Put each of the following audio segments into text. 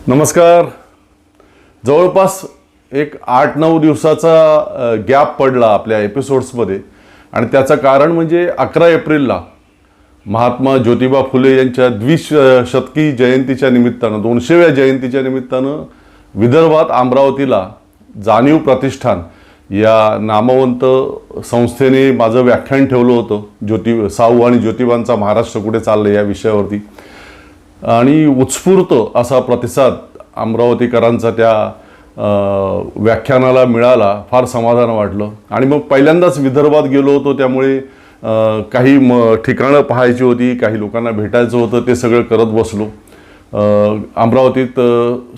नमस्कार. जवळपास एक 8-9 दिवसाचा गॅप पडला आपल्या एपिसोड्समध्ये आणि त्याचं कारण म्हणजे 11 एप्रिलला महात्मा ज्योतिबा फुले यांच्या द्विशतकी जयंतीच्या निमित्तानं 200व्या जयंतीच्या निमित्तानं विदर्भात अमरावतीला जाणीव प्रतिष्ठान या नामवंत संस्थेने माझं व्याख्यान ठेवलं होतं. साऊ आणि ज्योतिबांचा महाराष्ट्र कुठे चाललं या विषयावरती आणि उत्स्फूर्त असा प्रतिसाद अमरावतीकरांचा त्या व्याख्यानाला मिळाला. फार समाधान वाटलं आणि मग पहिल्यांदाच विदर्भात गेलो होतो, त्यामुळे काही ठिकाणं पाहायची होती, काही लोकांना भेटायचं होतं, ते सगळं करत बसलो. अमरावतीत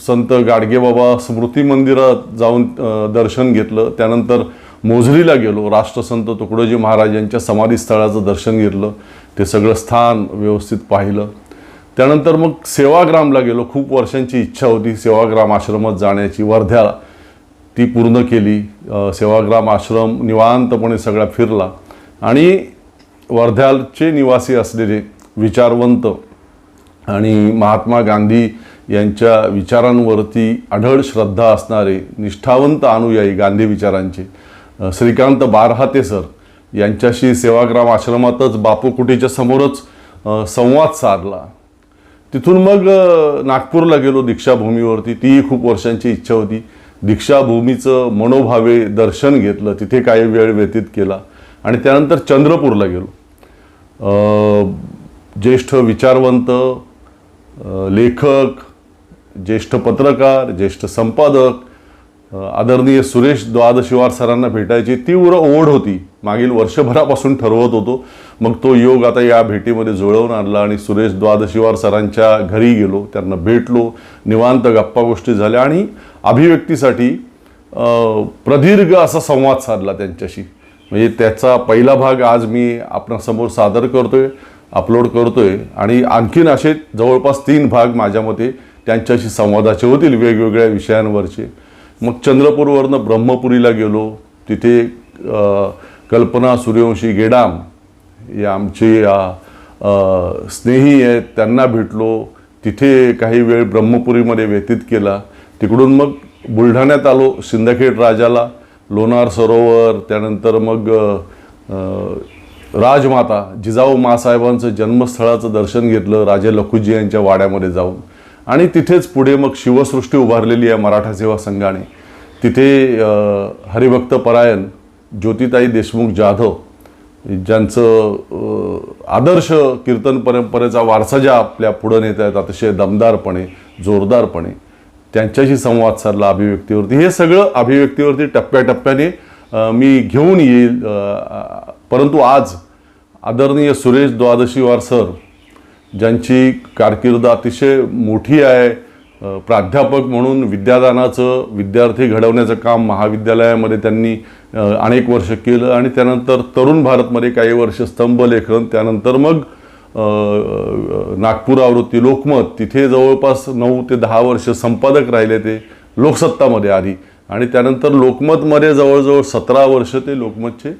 संत गाडगेबाबा स्मृती मंदिरात जाऊन दर्शन घेतलं. त्यानंतर मोझरीला गेलो, राष्ट्रसंत तुकडोजी महाराज यांच्या समाधीस्थळाचं दर्शन घेतलं, ते सगळं स्थान व्यवस्थित पाहिलं. त्यानंतर मग सेवाग्रामला गेलो. खूप वर्षांची इच्छा होती सेवाग्राम आश्रमात जाण्याची, वर्ध्याला ती पूर्ण केली. सेवाग्राम आश्रम निवांतपणे सगळा फिरला आणि वर्ध्याचे निवासी असलेले विचारवंत आणि महात्मा गांधी यांच्या विचारांवरती अढळ श्रद्धा असणारे निष्ठावंत अनुयायी गांधी विचारांचे श्रीकांत बारहाते सर यांच्याशी सेवाग्राम आश्रमातच बापू कुटीच्या समोरच संवाद साधला. तिथून मग नागपूरला गेलो दीक्षाभूमीवरती. ती खूप वर्षांची इच्छा होती. दीक्षाभूमीचं मनोभावे दर्शन घेतलं, तिथे काही वेळ व्यतीत केला आणि त्यानंतर चंद्रपूरला गेलो. ज्येष्ठ विचारवंत, लेखक, ज्येष्ठ पत्रकार, ज्येष्ठ संपादक आदरणीय सुरेश द्वादशीवार सरांना भेटायची तीव्र ओढ होती. मागील वर्षभरापासून ठरवत होतो, मग तो योग आता या भेटीमध्ये जुळवून आणला आणि सुरेश द्वादशीवार सरांच्या घरी गेलो, त्यांना भेटलो, निवांत गप्पा गोष्टी झाल्या आणि अभिव्यक्तीसाठी प्रदीर्घ असा संवाद साधला त्यांच्याशी. म्हणजे त्याचा पहिला भाग आज मी आपणासमोर सादर करतोय, अपलोड करतोय आणि आणखीन असे जवळपास 3 भाग माझ्या मते त्यांच्याशी संवादाचे होतील वेगवेगळ्या विषयांवरचे. मग चंद्रपूरवरनं ब्रह्मपुरीला गेलो. तिथे कल्पना सूर्यवंशी गेडाम या आमची स्नेही आहेत, त्यांना भेटलो. तिथे काही वेळ ब्रह्मपुरीमध्ये व्यतीत केला. तिकडून मग बुलढाण्यात आलो, सिंदखेड राजाला, लोणार सरोवर, त्यानंतर मग राजमाता जिजाऊ मासाहेबांचं जन्मस्थळाचं दर्शन घेतलं राजे लखुजी यांच्या वाड्यामध्ये जाऊन. आणि तिथेच पुढे मग शिवसृष्टी उभारलेली आहे मराठा सेवा संघाने. तिथे हरिभक्त परायण ज्योतिताई देशमुख जाधव ज्यांचं आदर्श कीर्तन परंपरेचा वारसा ज्या आपल्या पुढं नेत आहेत अतिशय दमदारपणे, जोरदारपणे, त्यांच्याशी संवाद साधला अभिव्यक्तीवरती. हे सगळं अभिव्यक्तीवरती टप्प्याटप्प्याने मी घेऊन येईल. परंतु आज आदरणीय सुरेश द्वादशीवार सर ज्यांची कारकीर्द अतिशय मोठी आहे, प्राध्यापक म्हणून विद्यादानाचं, विद्यार्थी घडवण्याचं काम महाविद्यालयामध्ये त्यांनी अनेक वर्ष केलं आणि त्यानंतर तरुण भारतमध्ये काही वर्ष स्तंभलेखन, त्यानंतर मग नागपूर आवृत्ती लोकमत, तिथे जवळपास 9 ते 10 वर्ष संपादक राहिले ते लोकसत्तामध्ये आधी आणि त्यानंतर लोकमतमध्ये जवळजवळ 17 वर्ष ते लोकमतचे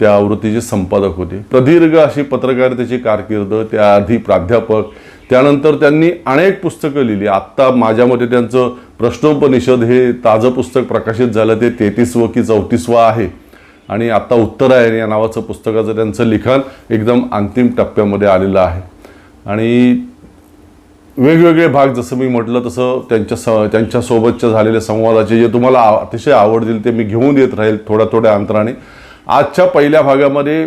त्या आवृत्तीचे संपादक होते. प्रदीर्घ अशी पत्रकारितेची कारकीर्द, त्याआधी प्राध्यापक, त्यानंतर त्यांनी अनेक पुस्तकं लिहिली. आत्ता माझ्या मते त्यांचं प्रश्नोपनिषद हे ताजं पुस्तक प्रकाशित झालं, ते 33वं की 34वं आहे आणि आत्ता उत्तरायण या नावाचं पुस्तकाचं त्यांचं लिखाण एकदम अंतिम टप्प्यामध्ये आलेलं आहे. आणि वेगवेगळे भाग जसं मी म्हटलं तसं त्यांच्यासोबतच्या झालेल्या संवादाचे जे तुम्हाला अतिशय आवडतील ते मी घेऊन येत राहील थोड्या अंतराने. आजच्या पहिल्या भागामध्ये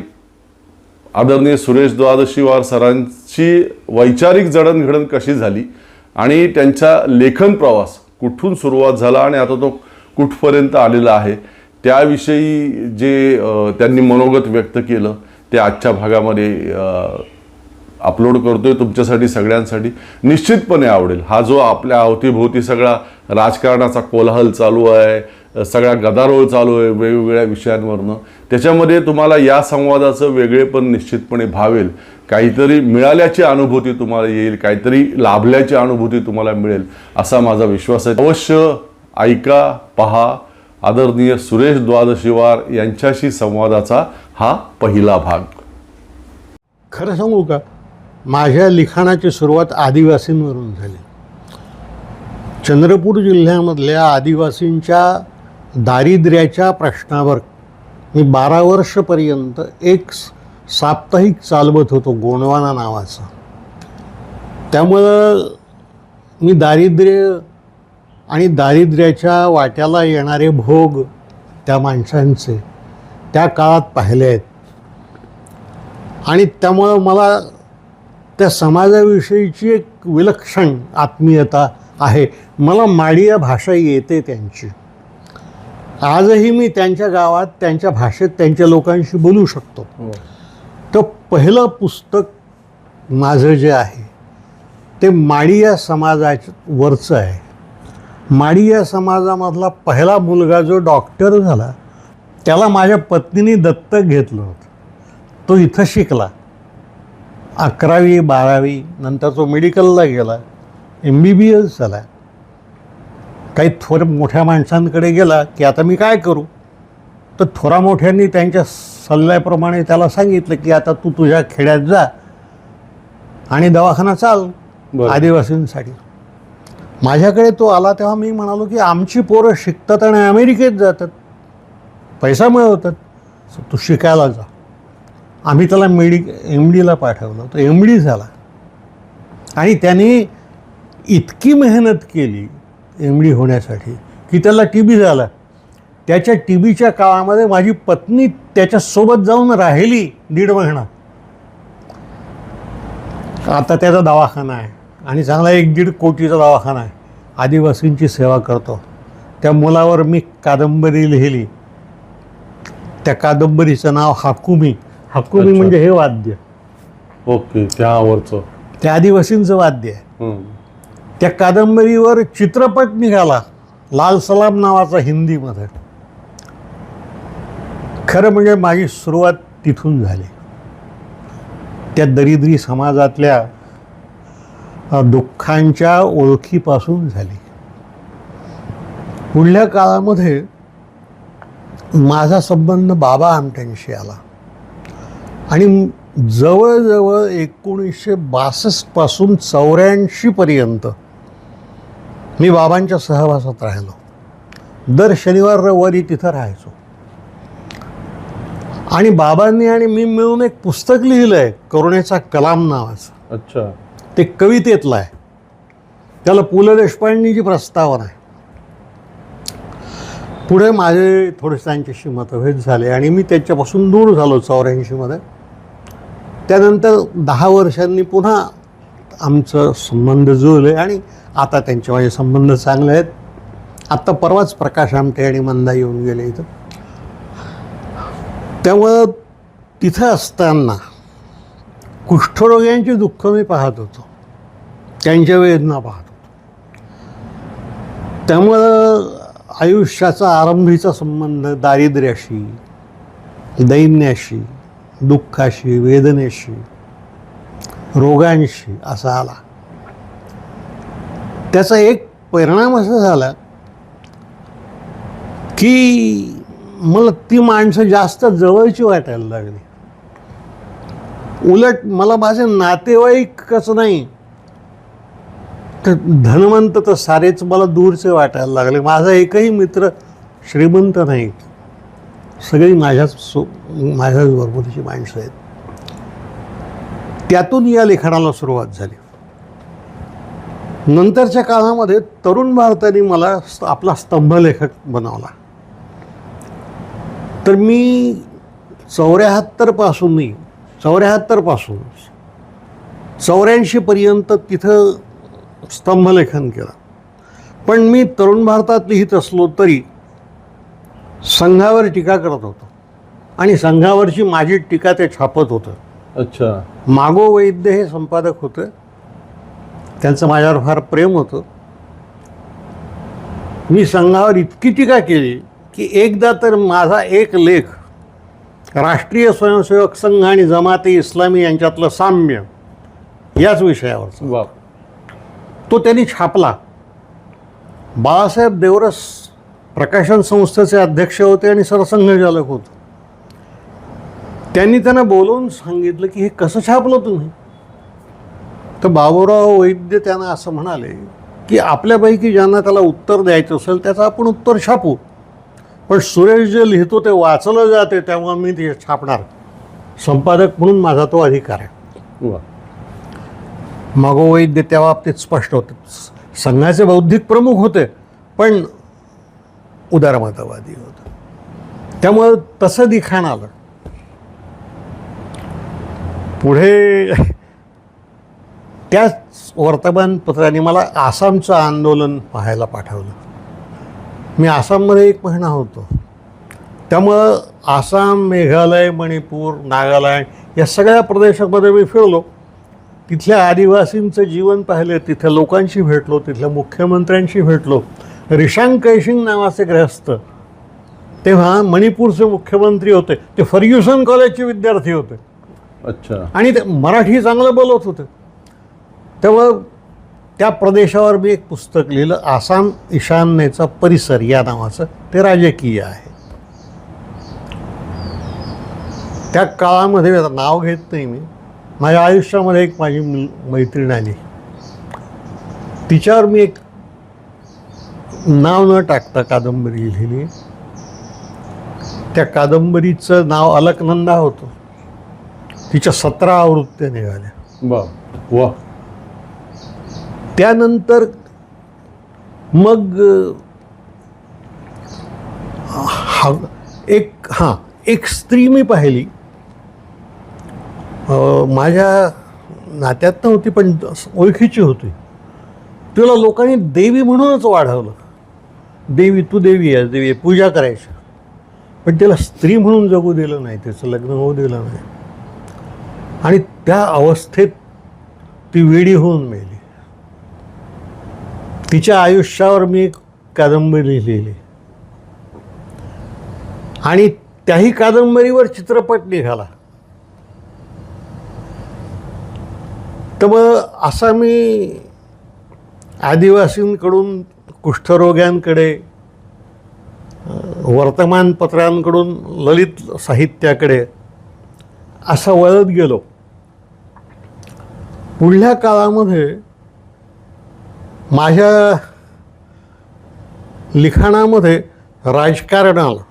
आदरणीय सुरेश द्वादशीवार सरांची वैचारिक जडणघडण कशी झाली आणि त्यांचा लेखन प्रवास कुठून सुरुवात झाला आणि आता तो कुठपर्यंत आलेला आहे त्याविषयी जे त्यांनी मनोगत व्यक्त केलं ते आजच्या भागामध्ये अपलोड करतोय तुमच्यासाठी, सगळ्यांसाठी. निश्चितपणे आवडेल. हा जो आपल्या अवतीभोवती सगळा राजकारणाचा कोलाहल चालू आहे, सगळा गदारोळ चालू आहे वेगवेगळ्या विषयांवरनं, त्याच्यामध्ये तुम्हाला या संवादाचं वेगळेपण निश्चितपणे भावेल. काहीतरी मिळाल्याची अनुभूती तुम्हाला येईल, काहीतरी लाभल्याची अनुभूती तुम्हाला मिळेल असा माझा विश्वास आहे. अवश्य ऐका, पहा. आदरणीय सुरेश द्वादशीवार यांच्याशी संवादाचा हा पहिला भाग. खरं सांगू का, माझ्या लिखाणाची सुरुवात आदिवासींवरून झाली. चंद्रपूर जिल्ह्यामधल्या आदिवासींच्या दारिद्र्याच्या प्रश्नावर मी 12 वर्षपर्यंत एक साप्ताहिक चालवत होतो, गोंडवाना नावाचं. त्यामुळं मी दारिद्र्य आणि दारिद्र्याच्या वाट्याला येणारे भोग त्या माणसांचे त्या काळात पाहिले आहेत. आणि त्यामुळं मला त्या समाजाविषयीची एक विलक्षण आत्मीयता आहे. मला माडीया भाषा येते त्यांची. आजही मी त्यांच्या गावात त्यांच्या भाषेत त्यांच्या लोकांशी बोलू शकतो. तर पहिलं पुस्तक माझं जे आहे ते माडीया समाजावरचं आहे. माडीया समाजामधला पहिला मुलगा जो डॉक्टर झाला त्याला माझ्या पत्नीने दत्तक घेतलं होतं. तो इथं शिकला 11वी 12वी, नंतर तो मेडिकलला गेला, MBBS झाला. काही थोर मोठ्या माणसांकडे गेला की आता मी काय करू, तर थोरा मोठ्यांनी त्यांच्या सल्ल्याप्रमाणे त्याला सांगितलं की आता तू तुझ्या खेड्यात जा आणि दवाखाना चाल आदिवासींसाठी. माझ्याकडे तो आला तेव्हा मी म्हणालो की आमची पोरं शिकतात आणि अमेरिकेत जातात, पैसा मिळवतात, तू शिकायला जा. आम्ही त्याला MDला पाठवलं. तो MD झाला आणि त्याने इतकी मेहनत केली MD होण्यासाठी की त्याला TB झाला. त्याच्या TBच्या काळामध्ये माझी पत्नी त्याच्यासोबत जाऊन राहिली 1.5 महिना. आता त्याचा दवाखाना आहे आणि चांगला 1-1.5 कोटीचा दवाखाना आहे. आदिवासींची सेवा करतो. त्या मुलावर मी कादंबरी लिहिली. त्या कादंबरीचं नाव हाकुमी. हाकुमी म्हणजे हे वाद्य. ओके, त्यावरचं ते आदिवासींचं वाद्य आहे. त्या कादंबरीवर चित्रपट निघाला लाल सलाम नावाचा हिंदीमध्ये. खरं म्हणजे माझी सुरुवात तिथून झाली. त्या दरिद्री समाजातल्या दुःखांच्या ओळखीपासून झाली. पुढल्या काळामध्ये माझा संबंध बाबा आमट्यांशी आला आणि जवळजवळ 1962 पासून 84 पर्यंत मी बाबांच्या सहवासात राहिलो. दर शनिवार रविवारी तिथं राहायचो. आणि बाबांनी आणि मी मिळून एक पुस्तक लिहिलं आहे, करुणेचा कलाम नावाचं. अच्छा. ते कवितेतलं आहे. त्याला पु ल देशपांडेंची प्रस्तावना आहे. पुढे माझे थोडेसे त्यांच्याशी मतभेद झाले आणि मी त्याच्यापासून दूर झालो 84मध्ये. त्यानंतर 10 वर्षांनी पुन्हा आमचं संबंध जुळले आणि आता त्यांचे माझे संबंध चांगले आहेत. आत्ता परवाच प्रकाश आमटे आणि मंदा येऊन गेले इथं. त्यामुळं तिथं असताना कुष्ठरोग्यांची दुःख मी पाहत होतो, त्यांच्या वेदना पाहत होतो. त्यामुळं आयुष्याचा आरंभीचा संबंध दारिद्र्याशी, दैन्याशी, दुःखाशी, वेदनेशी, रोगांशी असा आला. त्याचा एक परिणाम असा झाला की मला ती माणसं जास्त जवळची वाटायला लागली. उलट मला माझे नातेवाईकच नाही तर धनवंत तर सारेच मला दूरचे वाटायला लागले. माझा एकही मित्र श्रीमंत नाही, सगळी माझ्याच बरोबरची माणसं आहेत. त्यातून या लिखाणाला सुरुवात झाली. नंतरच्या काळामध्ये तरुण भारताने मला आपला स्तंभलेखक बनवला. तर मी 74 पासून 84 पर्यंत तिथं स्तंभलेखन केलं. पण मी तरुण भारतात लिहित असलो तरी संघावर टीका करत होतो आणि संघावरची माझी टीका ते छापत होतं. अच्छा. मागो वैद्य हे संपादक होते. त्यांचं माझ्यावर फार प्रेम होतं. मी संघावर इतकी टीका केली की एकदा तर माझा एक लेख राष्ट्रीय स्वयंसेवक संघ आणि जमाते इस्लामी यांच्यातलं साम्य याच विषयावरचा वा. तो त्यांनी छापला. बाळासाहेब देवरस प्रकाशन संस्थेचे अध्यक्ष होते आणि सरसंघचालक होते. त्यांनी त्यांना बोलवून सांगितलं की हे कसं छापलं तुम्ही. तर बाबूराव वैद्य त्यांना असं म्हणाले की आपल्यापैकी ज्यांना त्याला उत्तर द्यायचं असेल त्याचं आपण उत्तर छापू, पण सुरेश जे लिहितो ते वाचलं जाते तेव्हा मी ते छापणार. संपादक म्हणून माझा तो अधिकार आहे. वा. मागोवैद्य त्या बाबतीत स्पष्ट होते. संघाचे बौद्धिक प्रमुख होते पण उदारमतवादी होते, त्यामुळं तसं लिखाण आलं. पुढे त्याच वर्तमानपत्राने मला आसामचं आंदोलन पाहायला पाठवलं. मी आसाममध्ये 1 महिना होतो, त्यामुळं आसाम, मेघालय, मणिपूर, नागालँड या सगळ्या प्रदेशामध्ये मी फिरलो. तिथल्या आदिवासींचं जीवन पाहिलं, तिथल्या लोकांशी भेटलो, तिथल्या मुख्यमंत्र्यांशी भेटलो. रिशांग कैशिंग नावाचे ग्रहस्थ तेव्हा मणिपूरचे मुख्यमंत्री होते, ते फर्ग्युसन कॉलेजचे विद्यार्थी होते. अच्छा. आणि ते मराठी चांगलं बोलत होते. तेव्हा त्या प्रदेशावर मी एक पुस्तक लिहिलं, आसाम ईशान्येचा परिसर या नावाचं. ते राजकीय आहे. त्या काळामध्ये, आता नाव घेत नाही मी, माझ्या आयुष्यामध्ये एक माझी मैत्रीण आली. तिच्यावर मी एक नाव न टाकता कादंबरी लिहिली. त्या कादंबरीचं नाव अलकनंदा होतं. तिच्या 17 आवृत्त्या निघाल्या. वा वा. त्यानंतर मग एक स्त्री मी पाहिली, माझ्या नात्यात नव्हती पण ओळखीची होती. तिला लोकांनी देवी म्हणूनच वाढवलं. देवी, तू देवी आहे, देवी आहे, पूजा करायची. पण तिला स्त्री म्हणून जगू दिलं नाही, तिचं लग्न होऊ दिलं नाही. आणि त्या अवस्थेत ती वेडी होऊन मेली. तिच्या आयुष्यावर मी एक कादंबरी लिहिली आणि त्याही कादंबरीवर चित्रपट निघाला. तर मग असा मी आदिवासींकडून कुष्ठरोग्यांकडे, वर्तमानपत्रांकडून ललित साहित्याकडे असा वळत गेलो. पुढल्या काळामध्ये माझ्या लिखाणामध्ये राजकारण आलं,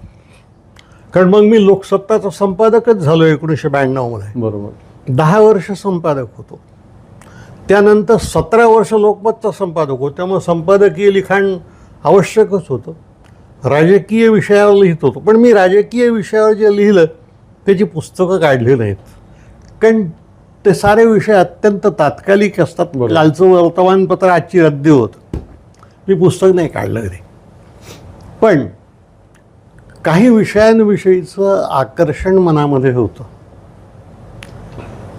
कारण मग मी लोकसत्ताचा संपादकच झालो 1992मध्ये. बरोबर. 10 वर्ष संपादक होतो. त्यानंतर 17 वर्ष लोकमतचा संपादक होतो. त्यामुळे संपादकीय लिखाण आवश्यकच होतं. राजकीय विषयावर लिहित होतो, पण मी राजकीय विषयावर जे लिहिलं त्याची पुस्तकं काढली नाहीत, कारण ते सारे विषय अत्यंत तात्कालिक असतात. कालचं वर्तमानपत्र आजची रद्दी होतं. मी पुस्तक नाही काढलं कधी. पण काही विषयांविषयीचं आकर्षण मनामध्ये होतं.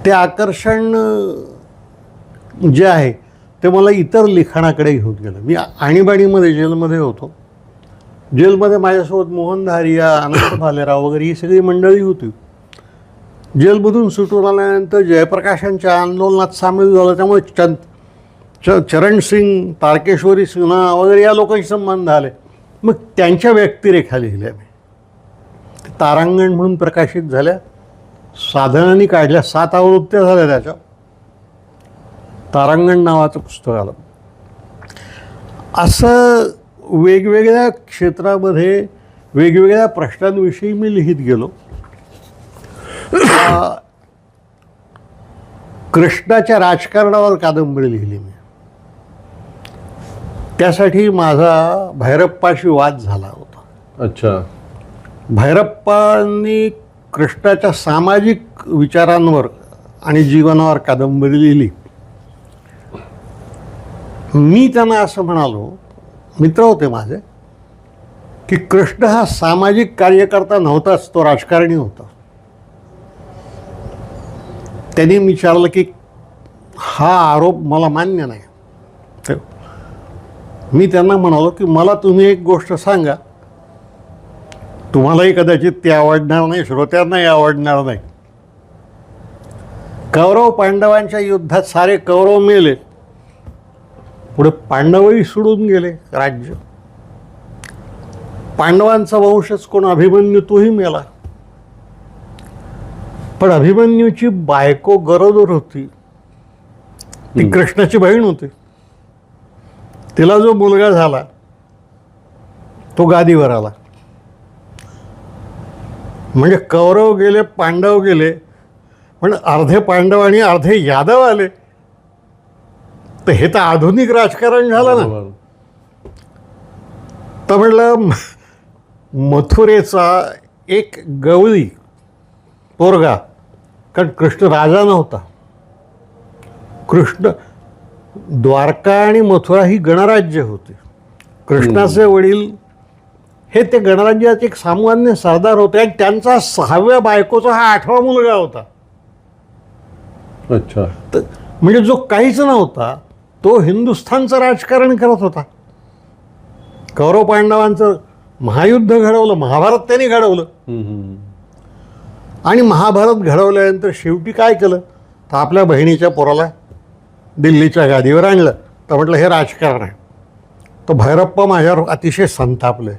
ते आकर्षण जे आहे ते मला इतर लिखाणाकडे घेऊन गेलं. मी आणीबाणीमध्ये जेलमध्ये होतो. जेलमध्ये माझ्यासोबत मोहन धारिया, अनंत भालेराव वगैरे ही सगळी मंडळी होती. जेलमधून सुटून आल्यानंतर जयप्रकाशांच्या आंदोलनात सामील झालं. त्यामुळे चरण सिंग, तारकेश्वरी सिन्हा वगैरे या लोकांशी संबंध आले. मग त्यांच्या व्यक्तिरेखा लिहिल्या मी. तारांगण म्हणून प्रकाशित झाल्या. साधनांनी काढल्या. 7 आवृत्त्या झाल्या त्याच्या. तारांगण नावाचं पुस्तक आलं. असं वेगवेगळ्या क्षेत्रामध्ये वेगवेगळ्या प्रश्नांविषयी मी लिहित गेलो. कृष्णाच्या राजकारणावर कादंबरी लिहिली मी. त्यासाठी माझा भैरप्पाशी वाद झाला होता. अच्छा. भैरप्पांनी कृष्णाच्या सामाजिक विचारांवर आणि जीवनावर कादंबरी लिहिली. मी त्यांना असं म्हणालो, मित्र होते माझे, की कृष्ण हा सामाजिक कार्यकर्ता नव्हताच, तो राजकारणी होता. त्यांनी विचारलं की हा आरोप मला मान्य नाही. मी त्यांना म्हणालो की मला तुम्ही एक गोष्ट सांगा, तुम्हालाही कदाचित ती आवडणार नाही, श्रोत्यांनाही आवडणार नाही. कौरव पांडवांच्या युद्धात सारे कौरव मेले. पुढे पांडवही सोडून गेले राज्य. पांडवांचा वंशच कोण, अभिमन्यू, तोही मेला. पण अभिमन्यूची बायको गरोदर होती. ती कृष्णाची बहीण होती. तिला जो मुलगा झाला तो गादीवर आला. म्हणजे कौरव गेले, पांडव गेले, पण अर्धे पांडव आणि अर्धे यादव आले. तर हे तर आधुनिक राजकारण झालं ना. बरोबर. तर म्हटलं मथुरेचा एक गवळी पोरगा, कारण कृष्ण राजा नव्हता. कृष्ण द्वारका आणि मथुरा ही गणराज्य होती. कृष्णाचे वडील हे ते गणराज्याचे एक सामान्य सरदार होते आणि त्यांचा 6व्या बायकोचा हा 8वा मुलगा होता. अच्छा. तर म्हणजे जो काहीच नव्हता तो हिंदुस्थानचं राजकारण करत होता. कौरव पांडवांचं महायुद्ध घडवलं, महाभारत त्यांनी घडवलं. आणि महाभारत घडवल्यानंतर शेवटी काय केलं तर आपल्या बहिणीच्या पोराला दिल्लीच्या गादीवर आणलं. तर म्हटलं हे राजकारण आहे. तर भैरप्पा माझ्यावर अतिशय संतापले.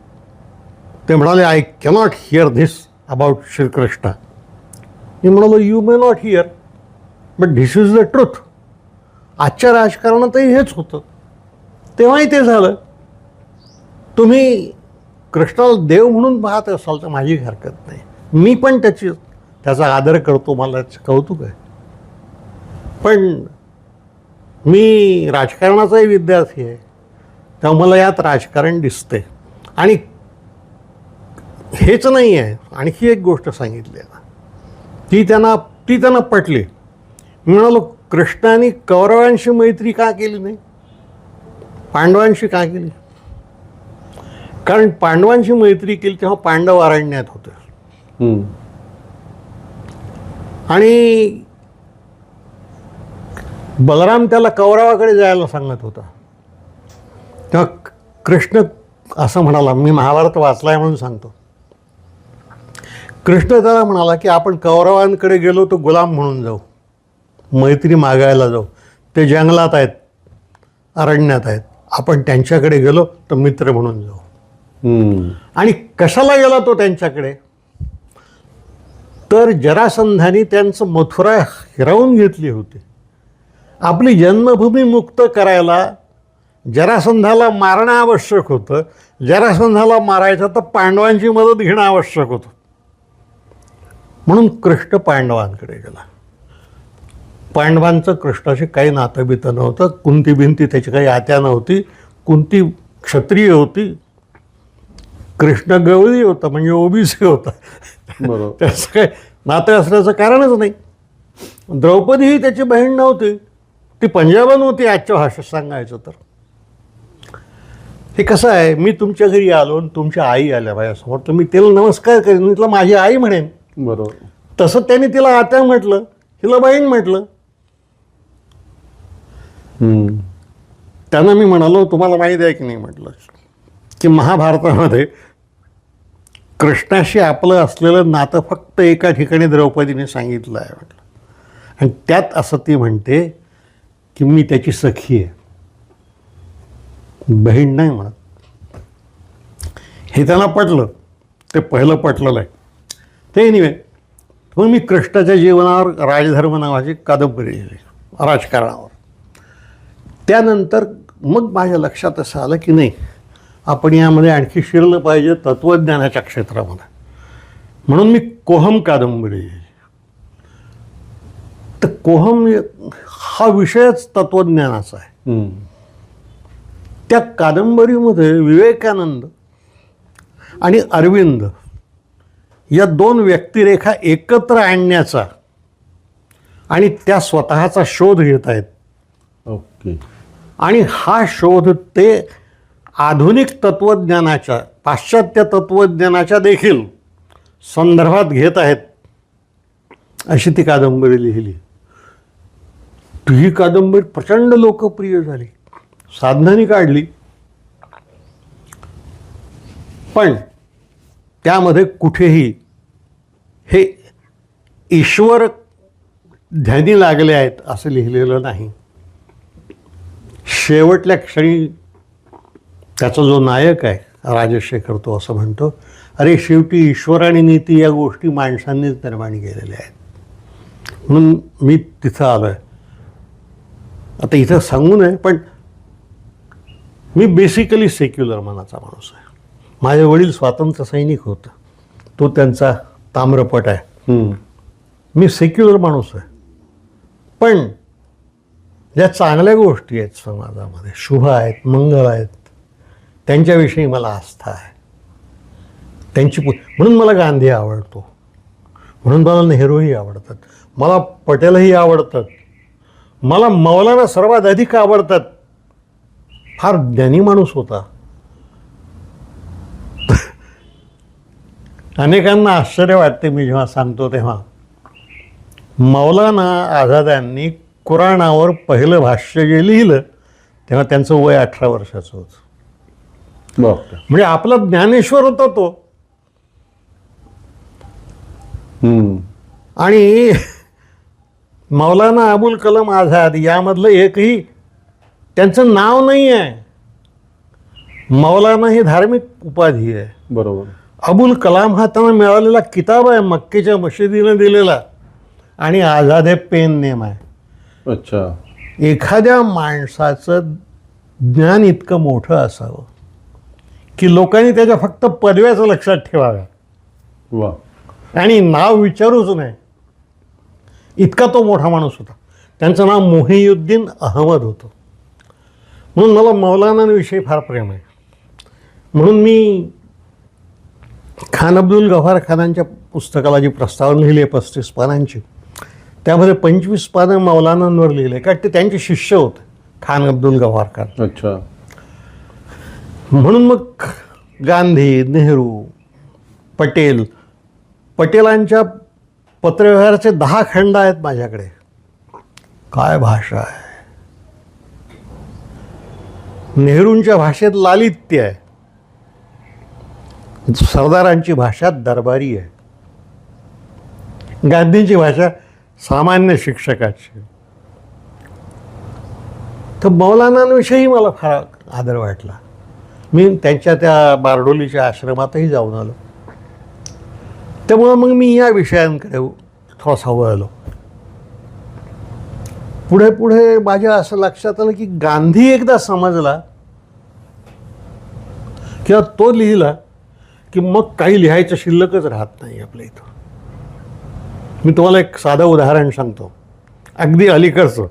ते म्हणाले I cannot hear this about Shrikrishna. मी म्हणालो you may not hear but this is the truth. आजच्या राजकारणातही हेच होतं. तेव्हाही ते झालं. तुम्ही कृष्णाला देव म्हणून पाहत असाल तर माझी हरकत नाही. मी पण त्याचा आदर करतो, मला कौतुक आहे. पण मी राजकारणाचाही विद्यार्थी आहे, तेव्हा मला यात राजकारण दिसते. आणि हेच नाही आहे, आणखी एक गोष्ट सांगितली आहे ती त्यांना पटली. मी म्हणालो कृष्णाने कौरवांशी मैत्री का केली नाही, पांडवांशी का केली? कारण पांडवांशी मैत्री केली तेव्हा पांडव अरण्यात होते. आणि बलराम त्याला कौरवाकडे जायला सांगत होता. तेव्हा कृष्ण असं म्हणाला, मी महाभारत वाचलाय म्हणून सांगतो. कृष्ण त्याला म्हणाला की आपण कौरवांकडे गेलो तर गुलाम म्हणून जाऊ, मैत्री मागायला जाऊ. ते जंगलात आहेत, अरण्यात आहेत. आपण त्यांच्याकडे गेलो तर मित्र म्हणून जाऊ. आणि कशाला गेला तो त्यांच्याकडे तर जरासंधाने त्यांचं मथुरा हिरावून घेतली होती. आपली जन्मभूमी मुक्त करायला जरासंधाला मारणं आवश्यक होतं. जरासंधाला मारायचं तर पांडवांची मदत घेणं आवश्यक होतं. म्हणून कृष्ण पांडवांकडे गेला. पांडवांचं कृष्णाशी काही नातं बितं नव्हतं. कुंती बिंती त्याची काही आत्या नव्हती. कुंती क्षत्रिय होती, कृष्ण गवळी होता, म्हणजे ओबीसी होता. बरोबर. त्याचं काही नातं असण्याचं कारणच नाही. द्रौपदी ही त्याची बहीण नव्हती, ती पंजाबन होती आजच्या भाषेत सांगायचं तर. हे कसं आहे, मी तुमच्या घरी आलो आणि तुमच्या आई आल्या माझ्यासमोर, तर मी तिला नमस्कार करेन, मी तिला माझी आई म्हणेन. बरोबर. तसं त्यांनी तिला आत्या म्हटलं, तिला बहीण म्हटलं. त्यांना मी म्हणालो तुम्हाला माहीत आहे की नाही म्हटलं की महाभारतामध्ये कृष्णाशी आपलं असलेलं नातं फक्त एका ठिकाणी द्रौपदीने सांगितलं आहे म्हटलं. आणि त्यात असं ती म्हणते की मी त्याची सखी आहे, बहीण नाही म्हणत. हे त्यांना पटलं, ते पहिलं पटलेलं आहे. ते एनिवे, मग मी कृष्णाच्या जीवनावर राजधर्म नावाची कादंबरी लिहिली, राजकारणावर. त्यानंतर मग माझ्या लक्षात असं आलं की नाही, आपण यामध्ये आणखी शिरलं पाहिजे तत्त्वज्ञानाच्या क्षेत्रामध्ये. म्हणून मी कोहम कादंबरी लिहिली. तर कोहम हा विषयच तत्त्वज्ञानाचा आहे. त्या कादंबरीमध्ये विवेकानंद आणि अरविंद या दोन व्यक्तिरेखा एकत्र आणण्याचा आणि त्या स्वतःचा शोध घेत आहेत. ओके. आणि हा शोध ते आधुनिक तत्त्वज्ञानाच्या, पाश्चात्य तत्त्वज्ञानाच्या देखील संदर्भात घेत आहेत, अशी ती कादंबरी लिहिली. ही कादंबरी प्रचंड लोकप्रिय झाली, साधनांनी काढली. पण त्यामध्ये कुठेही हे ईश्वर ध्यानी लागले आहेत असं लिहिलेलं नाही. शेवटल्या क्षणी त्याचा जो नायक आहे राजशेखर, तो असं म्हणतो, अरे शेवटी ईश्वर आणि नीती या गोष्टी माणसांनीच निर्माण केलेल्या आहेत. म्हणून मी तिथं आलो आहे. आता इथं सांगू नये, पण मी बेसिकली सेक्युलर मनाचा माणूस आहे. माझे वडील स्वातंत्र्य सैनिक होतं, तो त्यांचा ताम्रपट आहे. मी सेक्युलर माणूस आहे. पण ज्या चांगल्या गोष्टी आहेत समाजामध्ये, शुभ आहेत, मंगळ आहेत, त्यांच्याविषयी मला आस्था आहे. म्हणून मला गांधी आवडतो, म्हणून मला नेहरूही आवडतात, मला पटेलही आवडतात, मला मौलाना सर्वात अधिक आवडतात. फार ज्ञानी माणूस होता. अनेकांना आश्चर्य वाटते मी जेव्हा सांगतो तेव्हा. मौलाना आझाद यांनी कुराणावर पहिलं भाष्य जे लिहिलं तेव्हा त्यांचं वय 18 वर्षाचं होतं. म्हणजे आपला ज्ञानेश्वर होता तो. आणि मौलाना अबुल कलाम आझाद यामधलं एकही त्यांचं नाव नाही आहे. मौलाना ही धार्मिक उपाधी आहे. बरोबर. अबुल कलाम हा त्यांना मिळालेला किताब आहे, मक्केच्या मशिदीने दिलेला, आणि आझाद हे पेन नेम आहे. अच्छा. एखाद्या माणसाचं ज्ञान इतकं मोठं असावं की लोकांनी त्याच्या फक्त पदव्याचं लक्षात ठेवाव्या वा. आणि नाव विचारूच नाही, इतका तो मोठा माणूस होता. त्यांचं नाव मोहियुद्दीन अहमद होतं. म्हणून मला मौलानांविषयी फार प्रेम आहे. म्हणून मी खान अब्दुल गफार खानांच्या पुस्तकाला जी प्रस्तावना लिहिली आहे 35 पानांची, त्यामध्ये 25 पानं मौलानांवर लिहिले, कारण ते त्यांचे शिष्य होते खान अब्दुल गफार खान. अच्छा. म्हणून मग गांधी, नेहरू, पटेलांच्या पत्रव्यवहाराचे 10 खंड आहेत माझ्याकडे. काय भाषा आहे! नेहरूंच्या भाषेत लालित्य आहे, सरदारांची भाषा दरबारी आहे, गांधींची भाषा सामान्य शिक्षकाची. तर मौलानांविषयी मला फार आदर वाटला. मी त्यांच्या त्या बारडोलीच्या आश्रमातही जाऊन आलो. त्यामुळं मग मी या विषयांकडे थोडासा वळलो. पुढे पुढे माझ्या असं लक्षात आलं की गांधी एकदा समजला किंवा तो लिहिला की मग काही लिहायचं शिल्लकच राहत नाही आपल्या इथं. मी तुम्हाला एक साधं उदाहरण सांगतो, अगदी अलीकडचं.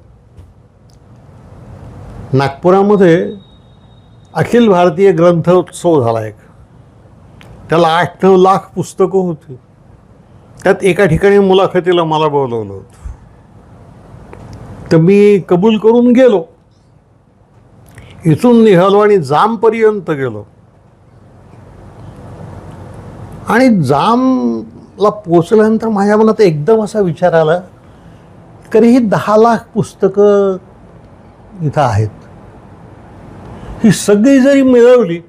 नागपुरामध्ये अखिल भारतीय ग्रंथोत्सव झाला एक. त्याला 8-9 लाख पुस्तकं होती. त्यात एका ठिकाणी मुलाखतीला मला बोलवलं होतं. तर मी कबूल करून गेलो. इथून निघालो आणि जामपर्यंत गेलो. आणि जामला पोचल्यानंतर माझ्या मनात एकदम असा विचार आला, की ही 10 लाख पुस्तकं इथं आहेत, ही सगळी जरी मिळवली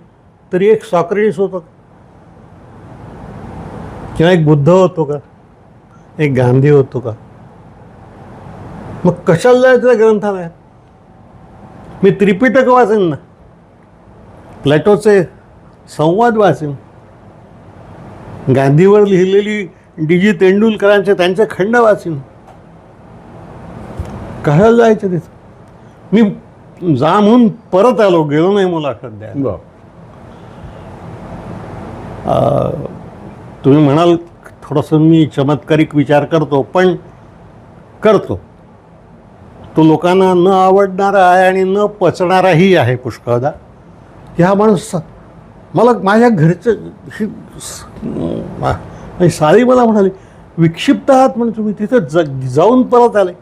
तरी एक सॉक्रेटिस होतो किंवा एक बुद्ध होतो का, एक गांधी होतो का? मग कशाला जायचं त्या ग्रंथालयात? मी त्रिपिटक वाचेन ना, प्लॅटोचे संवाद वाचेन, गांधीवर लिहिलेली डी.जी. तेंडुलकरांचे त्यांचे खंड वाचेन. कशाला जायचं तिथं? मी जामहून परत आलो, गेलो नाही मुलाखत द्यायला. तुम्ही म्हणाल थोडंसं मी चमत्कारिक विचार करतो, पण करतो तो लोकांना न आवडणारा आहे आणि न पचणाराही आहे पुष्कळदा. ह्या माणूस मला माझ्या घरचं सारी मला म्हणाली, विक्षिप्त आहात म्हणजे तुम्ही तिथं जाऊन परत आले.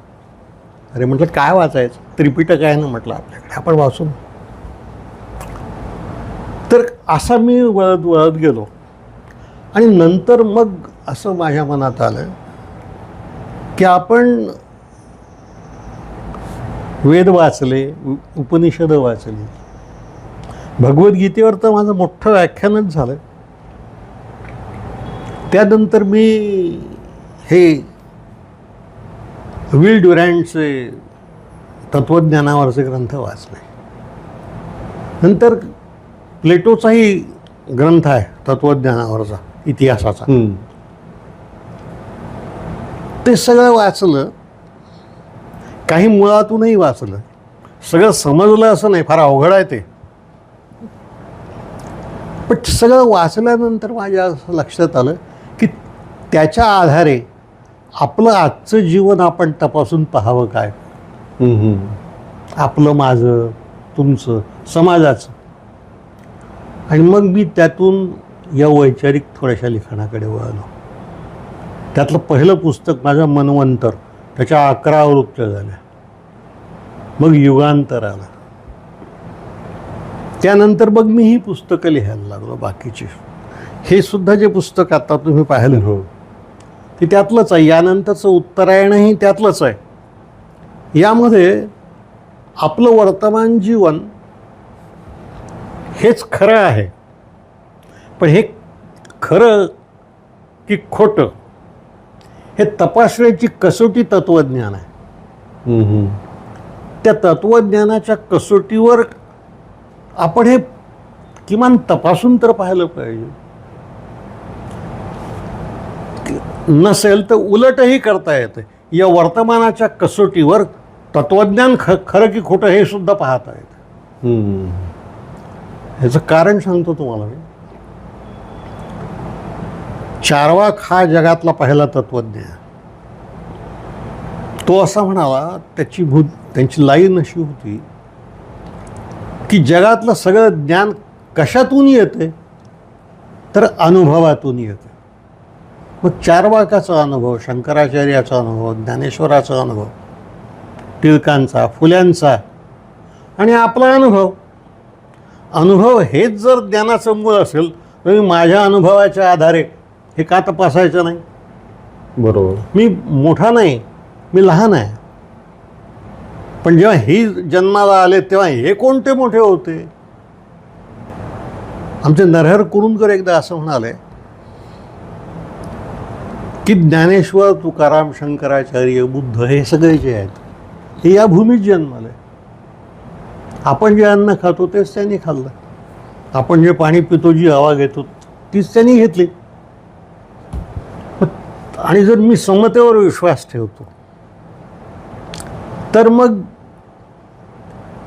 अरे म्हटलं काय वाचायचं, त्रिपिटक आहे ना म्हटलं आपल्याकडे, आपण वाचून. तर असा मी वळत वळत गेलो. आणि नंतर मग असं माझ्या मनात आलं की आपण वेद वाचले, उपनिषद वाचली, भगवद्गीतेवर तर माझं मोठं व्याख्यानच झालं. त्यानंतर मी हे विल ड्युरँटचे तत्त्वज्ञानावरचे ग्रंथ वाचले. नंतर प्लेटोचाही ग्रंथ आहे तत्त्वज्ञानावरचा, इतिहासाचा. ते सगळं वाचलं. काही मुळातूनही वाचलं. सगळं समजलं असं नाही, फार अवघड आहे ते. पण सगळं वाचल्यानंतर माझ्या असं लक्षात आलं की त्याच्या आधारे आपलं आजचं जीवन आपण तपासून पाहावं काय, आपलं, माझं, तुमचं, समाजाचं. आणि मग मी त्यातून या वैचारिक थोड्याशा लिखाणाकडे वळलो. त्यातलं पहिलं पुस्तक माझं मनवंतर, त्याच्या 11 आवृत्त्या झाल्या. मग युगांतर आलं. त्यानंतर मग मी ही पुस्तकं लिहायला लागलो बाकीची. हे सुद्धा जे पुस्तक आता तुम्ही पाहिलं हो. ते त्यातलंच आहे. यानंतरचं उत्तरायणही त्यातलंच आहे. यामध्ये आपलं वर्तमान जीवन हेच खरं आहे, पण हे खरं की खोटं हे तपासण्याची कसोटी तत्त्वज्ञान आहे. त्या तत्त्वज्ञानाच्या कसोटीवर आपण हे किमान तपासून तर पाहिलं पाहिजे. नसेल तर उलटही करता येतं. या वर्तमानाच्या कसोटीवर तत्त्वज्ञान खरं की खोटं हे सुद्धा पाहता येतं. ह्याचं कारण सांगतो तुम्हाला मी. चार्वाक हा जगातला पहिला तत्त्वज्ञ आहे. तो असा म्हणाला, त्यांची लाईन अशी होती की जगातलं सगळं ज्ञान कशातून येते तर अनुभवातून येते. मग चार्वाकाचा अनुभव, शंकराचार्याचा अनुभव, ज्ञानेश्वराचा अनुभव, टिळकांचा, फुल्यांचा आणि आपला अनुभव हेच जर ज्ञानाचं मूळ असेल तर माझ्या अनुभवाच्या आधारे हे का तपासायचं नाही? बरोबर. मी मोठा नाही, मी लहान आहे. पण जेव्हा ही जन्माला आले तेव्हा हे कोणते मोठे होते? आमचे नरहर कुरुंदकर एकदा असं म्हणाले की ज्ञानेश्वर, तुकाराम, शंकराचार्य, बुद्ध हे सगळे जे आहेत हे या भूमीत जन्माले. आपण जे अन्न खातो तेच त्यांनी खाल्लं. आपण जे पाणी पितो, जी हवा घेतो तीच त्यांनी घेतली. आणि जर मी समतेवर विश्वास ठेवतो तर मग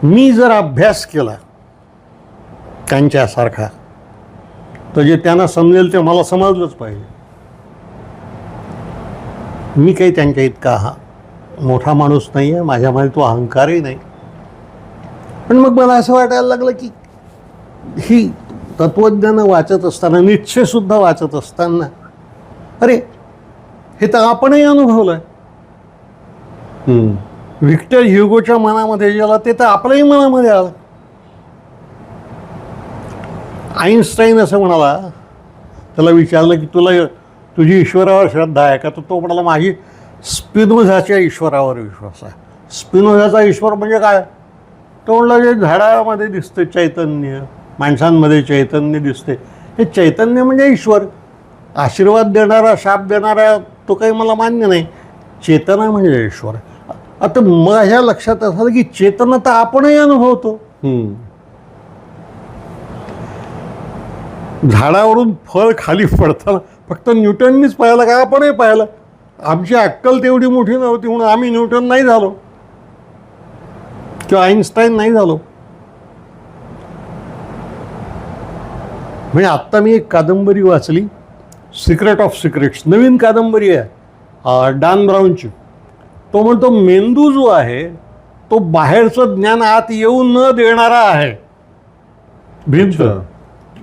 मी जर अभ्यास केला त्यांच्यासारखा तर जे त्यांना समजेल ते मला समजलंच पाहिजे. मी काही त्यांच्या इतका मोठा माणूस नाही आहे, माझ्यामध्ये तो अहंकारही नाही. पण मग मला असं वाटायला लागलं की ही तत्त्वज्ञानं वाचत असताना, नीत्शेसुद्धा वाचत असताना, अरे हे तर आपणही अनुभवलं. व्हिक्टर ह्युगोच्या मनामध्ये गेला ते तर आपल्याही मनामध्ये आलं. आईन्स्टाईन असं म्हणाला, त्याला विचारलं की तुझी ईश्वरावर श्रद्धा आहे का? तर तो म्हणाला माझी स्पिनोझाच्या ईश्वरावर विश्वास आहे. स्पिनोझाचा ईश्वर म्हणजे काय? तो म्हणला जे झाडामध्ये दिसते चैतन्य, माणसांमध्ये चैतन्य दिसते, हे चैतन्य म्हणजे ईश्वर. आशीर्वाद देणारा, शाप देणारा तो काही मला मान्य नाही. चेतना म्हणजे ईश्वर. आता माझ्या लक्षात असलं की चेतना तर आपणही अनुभवतो. झाडावरून फळ खाली पडताना फक्त न्यूटननीच पाहिलं का आपणही पाहिलं? आमची अक्कल तेवढी मोठी नव्हती म्हणून आम्ही न्यूटन नाही झालो किंवा आईन्स्टाईन नाही झालो. म्हणजे आत्ता मी एक कादंबरी वाचली, सिक्रेट ऑफ सिक्रेट्स, नवीन कादंबरी आहे डॅन ब्राऊनची. तो म्हणतो मेंदू जो आहे तो बाहेरचं ज्ञान आत येऊ न देणारा आहे. भिंत,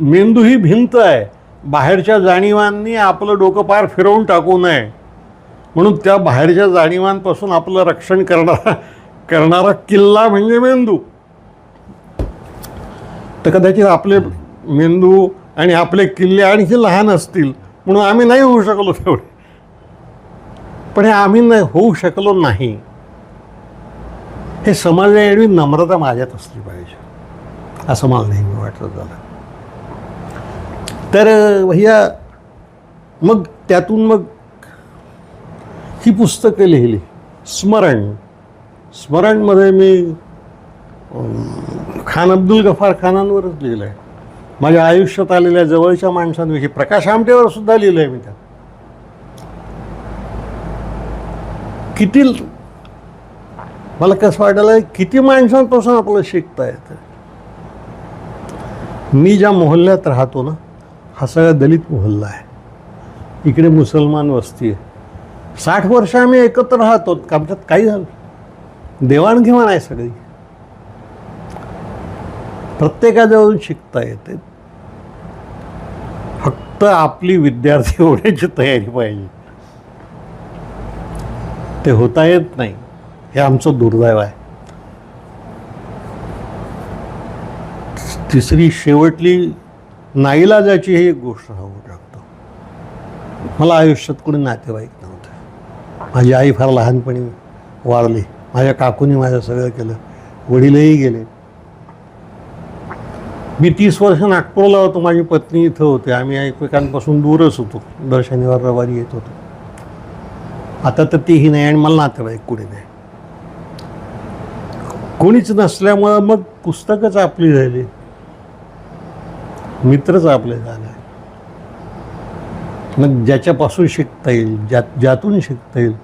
मेंदू ही भिंत आहे. बाहेरच्या जाणीवांनी आपलं डोकं पार फिरवून टाकू नये म्हणून त्या बाहेरच्या जाणीवांपासून आपलं रक्षण करणारा किल्ला म्हणजे मेंदू. तर कदाचित आपले मेंदू आणि आपले किल्ले आणखी लहान असतील म्हणून आम्ही नाही होऊ शकलो तेवढे. पण हे आम्ही नाही होऊ शकलो नाही हे समजण्याएवढी नम्रता माझ्यात असली पाहिजे असं मला नेहमी वाटत झालं. तर भैया मग त्यातून मग ही पुस्तकं लिहिली. स्मरणमध्ये मी खान अब्दुल गफार खानांवरच लिहिलं आहे. माझ्या आयुष्यात आलेल्या जवळच्या माणसांविषयी प्रकाश आमटेवर सुद्धा लिहिलं आहे मी. त्यात किती मला कसं वाटायला किती माणसांपासून आपलं शिकता येतं. मी ज्या मोहल्ल्यात राहतो ना, हा सगळा दलित मोहल्ला आहे. इकडे मुसलमान वस्ती आहे. 60 वर्ष आम्ही एकत्र राहतो. आमच्यात काही झालं, देवाणघेवाण आहे सगळी. प्रत्येकाजवळून शिकता येते. फक्त आपली विद्यार्थी होण्याची तयारी पाहिजे. ते होता येत नाही, हे आमचं दुर्दैव आहे. तिसरी शेवटली नाईलाजाची ही एक गोष्ट होऊ शकतो. मला आयुष्यात कोणी नातेवाईक नव्हते. माझी आई फार लहानपणी वारली. माझ्या काकूनी माझं सगळं केलं. वडीलही गेले. मी 30 वर्ष नागपूरला होतो. माझी पत्नी इथं होते. आम्ही एकमेकांपासून दूरच होतो. दर शनिवार रविवारी येत होतो. आता तर तीही नाही आणि मला नातेवाईक कुणी नाही. कोणीच नसल्यामुळं मग पुस्तकच आपली झाली, मित्रच आपले झाले. मग ज्याच्यापासून शिकता येईल, ज्यातून शिकता येईल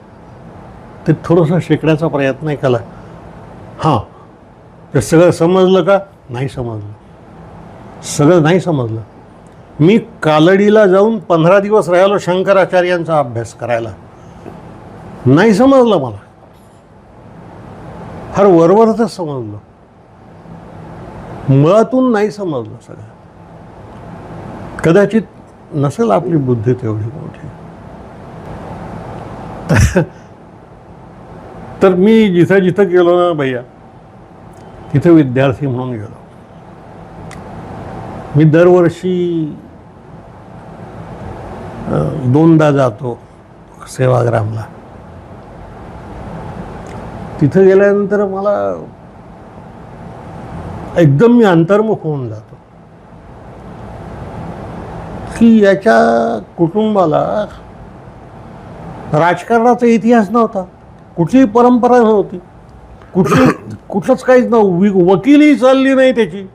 ते थोडंसं शिकण्याचा प्रयत्न केला. हां, ते सगळं समजलं का? नाही समजलं. सगळं नाही समजलं. मी कालडीला जाऊन 15 दिवस राहिलो शंकराचार्यांचा अभ्यास करायला. नाही समजलं मला. फार वरवरच समजलं, मुळातून नाही समजलं सगळं. कदाचित नसेल आपली बुद्धी तेवढी मोठी. तर मी जिथं जिथं गेलो ना भैया, तिथं विद्यार्थी म्हणून गेलो. मी दरवर्षी 2दा जातो सेवाग्रामला. तिथं गेल्यानंतर मला एकदम मी अंतर्मुख होऊन जातो की याच्या कुटुंबाला राजकारणाचा इतिहास नव्हता, कुठलीही परंपरा नव्हती, कुठलंच काहीच नव्हतं. वकीलही चालली नाही त्याची.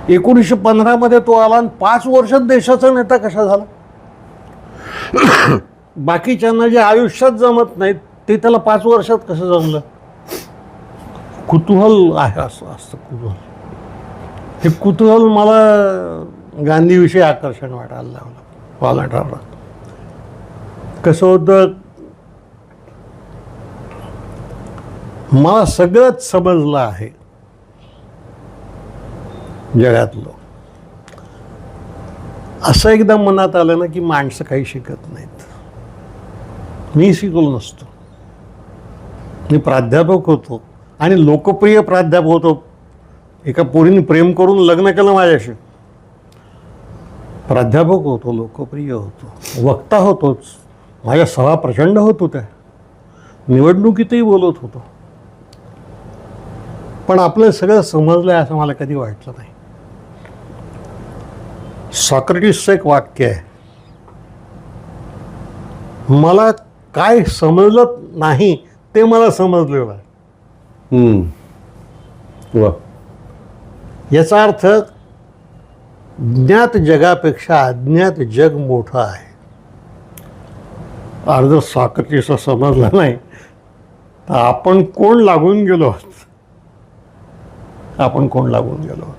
1915 मध्ये तो आला आणि 5 वर्षात देशाचा नेता कसा झाला. बाकीच्यांना जे आयुष्यात जमत नाहीत ते त्याला 5 वर्षात कसं जमलं. कुतूहल आहे, असं असतं कुतूहल. हे कुतूहल मला गांधीविषयी आकर्षण वाटायला लागलं. कसं होतं, मला सगळंच समजलं आहे जगातलं. असं एकदा मनात आलं ना की माणसं काही शिकत नाहीत. मी शिकलो नसतो. मी प्राध्यापक होतो आणि लोकप्रिय प्राध्यापक होतो. एका पोरीने प्रेम करून लग्न केलं माझ्याशी. प्राध्यापक होतो, लोकप्रिय होतो, वक्ता होतोच. माझ्या सभा प्रचंड होत होत्या. निवडणुकीतही बोलत होतो. पण आपलं सगळं समजलं आहे असं मला कधी वाटलं नाही. सॉक्रेटिसचं एक वाक्य आहे, मला काय समजलं नाही ते मला समजलेलं आहे. वा. याचा अर्थ ज्ञात जगापेक्षा अज्ञात जग मोठं आहे. जर सॉक्रेटिसला समजलं नाही तर आपण कोण लागून गेलो आहोत. आपण कोण लागून गेलो आहोत.